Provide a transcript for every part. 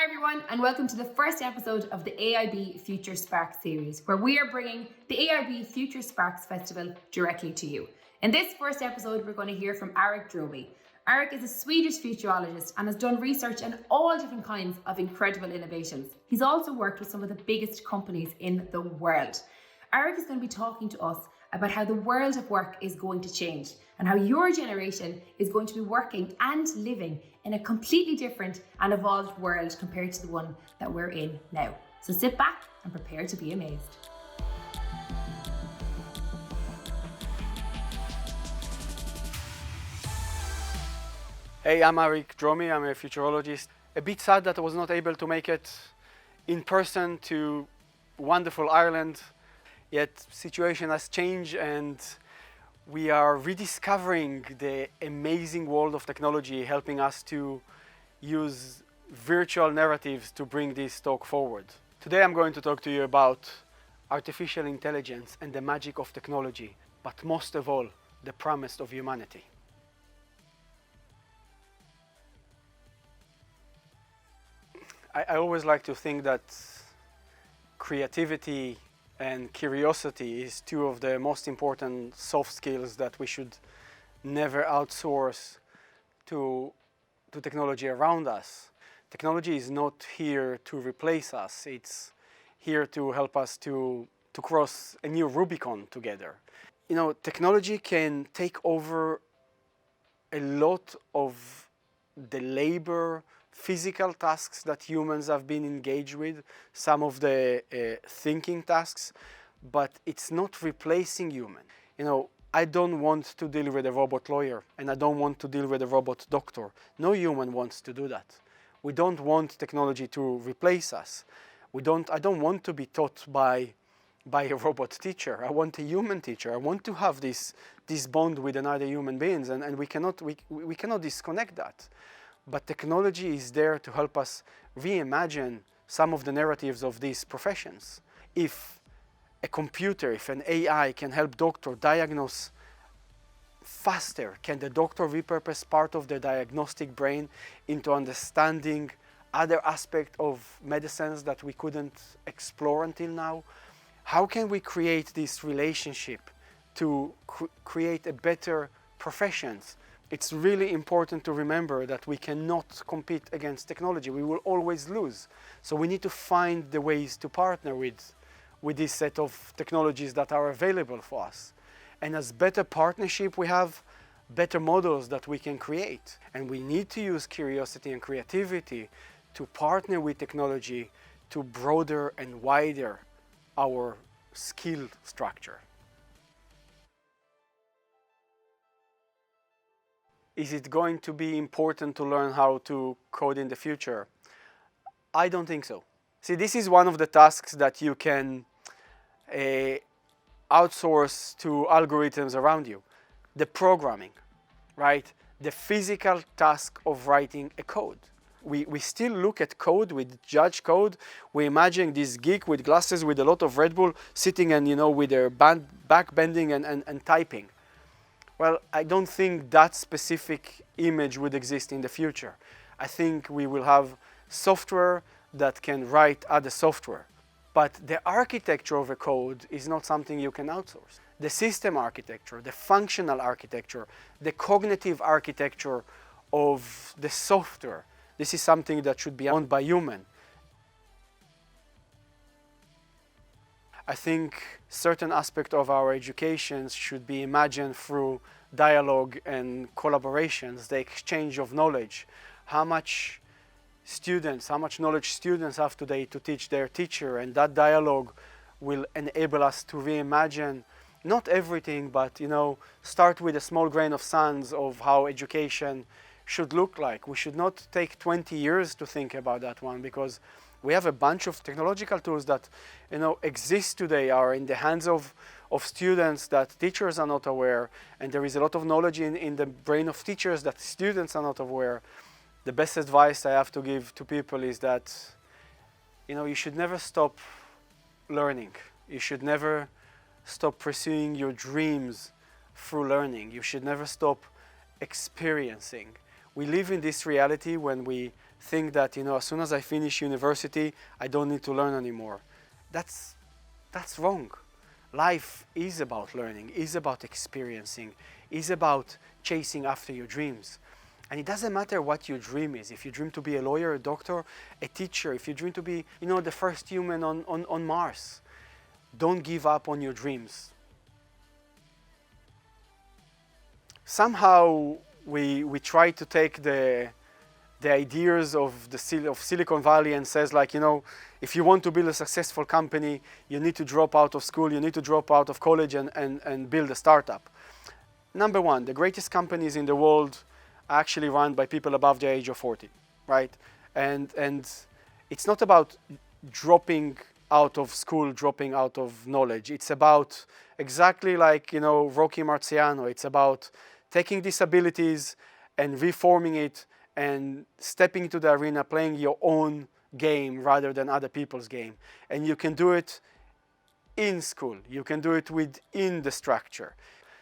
Hi everyone, and welcome to the first episode of the AIB Future Sparks Series, where we are bringing the AIB Future Sparks Festival directly to you. In this first episode, we're going to hear from Aric Dromi. Aric is a Swedish futurologist and has done research on all different kinds of incredible innovations. He's also worked with some of the biggest companies in the world. Aric is going to be talking to us about how the world of work is going to change and how your generation is going to be working and living in a completely different and evolved world compared to the one that we're in now. So sit back and prepare to be amazed. Hey, I'm Aric Dromi, I'm a futurologist. A bit sad that I was not able to make it in person to wonderful Ireland, yet situation has changed and we are rediscovering the amazing world of technology, helping us to use virtual narratives to bring this talk forward. Today I'm going to talk to you about artificial intelligence and the magic of technology, but most of all, the promise of humanity. I always like to think that creativity and curiosity is two of the most important soft skills that we should never outsource to technology around us. Technology is not here to replace us, it's here to help us to cross a new Rubicon together. You know, technology can take over a lot of the labor, physical tasks that humans have been engaged with, some of the thinking tasks, but it's not replacing human. You know, I don't want to deal with a robot lawyer and I don't want to deal with a robot doctor. No human wants to do that. We don't want technology to replace us. I don't want to be taught by a robot teacher. I want a human teacher. I want to have this bond with another human beings, and we cannot disconnect that. But technology is there to help us reimagine some of the narratives of these professions. If a computer, if an AI can help doctor diagnose faster, can the doctor repurpose part of the diagnostic brain into understanding other aspects of medicines that we couldn't explore until now? How can we create this relationship to create a better professions? It's really important to remember that we cannot compete against technology. We will always lose. So we need to find the ways to partner with this set of technologies that are available for us. And as better partnership we have, better models that we can create. And we need to use curiosity and creativity to partner with technology to broader and wider our skill structure. Is it going to be important to learn how to code in the future? I don't think so. See, this is one of the tasks that you can outsource to algorithms around you. The programming, right? The physical task of writing a code. We still look at code, we judge code. We imagine this geek with glasses with a lot of Red Bull sitting and, you know, with their back bending and typing. Well, I don't think that specific image would exist in the future. I think we will have software that can write other software. But the architecture of a code is not something you can outsource. The system architecture, the functional architecture, the cognitive architecture of the software, this is something that should be owned by human. I think certain aspects of our education should be imagined through dialogue and collaborations, the exchange of knowledge. How much knowledge students have today to teach their teacher, and that dialogue will enable us to reimagine not everything, but, you know, start with a small grain of sand of how education should look like. We should not take 20 years to think about that one, because we have a bunch of technological tools that, you know, exist today, are in the hands of students that teachers are not aware, and there is a lot of knowledge in the brain of teachers that students are not aware. The best advice I have to give to people is that, you know, you should never stop learning. You should never stop pursuing your dreams through learning. You should never stop experiencing. We live in this reality when we think that, as soon as I finish university, I don't need to learn anymore. That's wrong. Life is about learning, is about experiencing, is about chasing after your dreams. And it doesn't matter what your dream is. If you dream to be a lawyer, a doctor, a teacher, if you dream to be, the first human on Mars, don't give up on your dreams. Somehow we try to take the ideas of Silicon Valley and says, like, if you want to build a successful company, you need to drop out of school, you need to drop out of college and build a startup. Number one, the greatest companies in the world are actually run by people above the age of 40, right? And it's not about dropping out of school, dropping out of knowledge. It's about exactly like, Rocky Marciano. It's about taking these abilities and reforming it and stepping into the arena, playing your own game rather than other people's game. And you can do it in school. You can do it within the structure.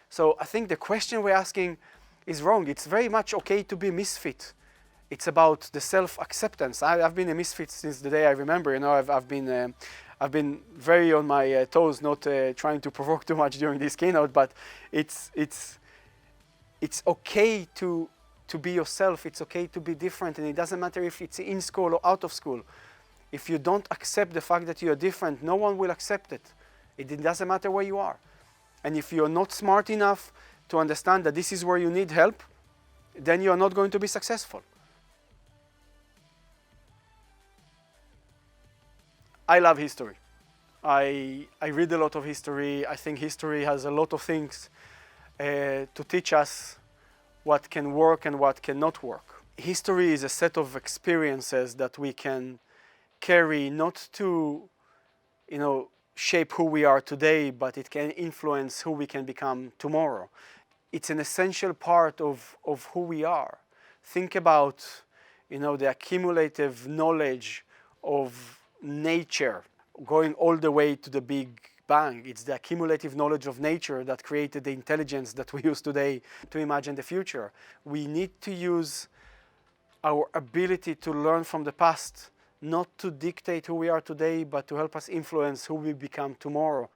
So I think the question we're asking is wrong. It's very much okay to be misfit. It's about the self-acceptance. I've been a misfit since the day I remember. I've been very on my toes, not trying to provoke too much during this keynote, but it's okay to be yourself. It's okay to be different, and it doesn't matter if it's in school or out of school. If you don't accept the fact that you are different, no one will accept it. It doesn't matter where you are. And if you're not smart enough to understand that this is where you need help, then you're not going to be successful. I love history. I read a lot of history. I think history has a lot of things to teach us what can work and what cannot work. History is a set of experiences that we can carry, not to, shape who we are today, but it can influence who we can become tomorrow. It's an essential part of who we are. Think about, the accumulative knowledge of nature going all the way to the Big Bang. It's the accumulative knowledge of nature that created the intelligence that we use today to imagine the future. We need to use our ability to learn from the past, not to dictate who we are today, but to help us influence who we become tomorrow.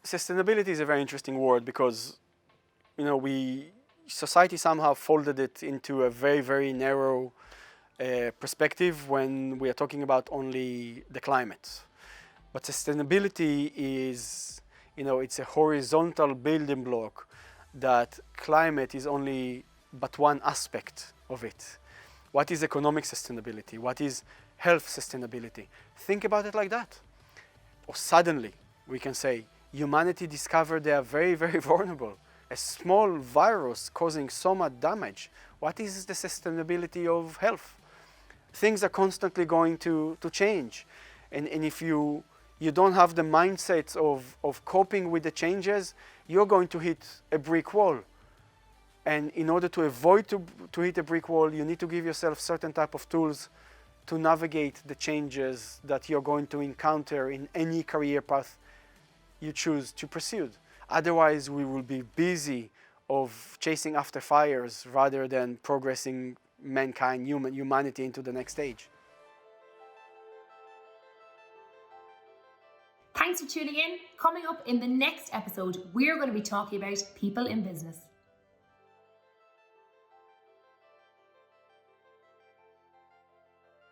Sustainability is a very interesting word because, society somehow folded it into a very, very narrow perspective when we are talking about only the climate. But sustainability is, it's a horizontal building block that climate is only but one aspect of it. What is economic sustainability? What is health sustainability? Think about it like that. Or suddenly we can say humanity discovered they are very, very vulnerable. A small virus causing so much damage. What is the sustainability of health? Things are constantly going to change. And if you don't have the mindset of coping with the changes, you're going to hit a brick wall. And in order to avoid to hit a brick wall, you need to give yourself certain type of tools to navigate the changes that you're going to encounter in any career path you choose to pursue. Otherwise, we will be busy of chasing after fires rather than progressing mankind, humanity into the next stage. Thanks for tuning in. Coming up in the next episode, we're going to be talking about people in business.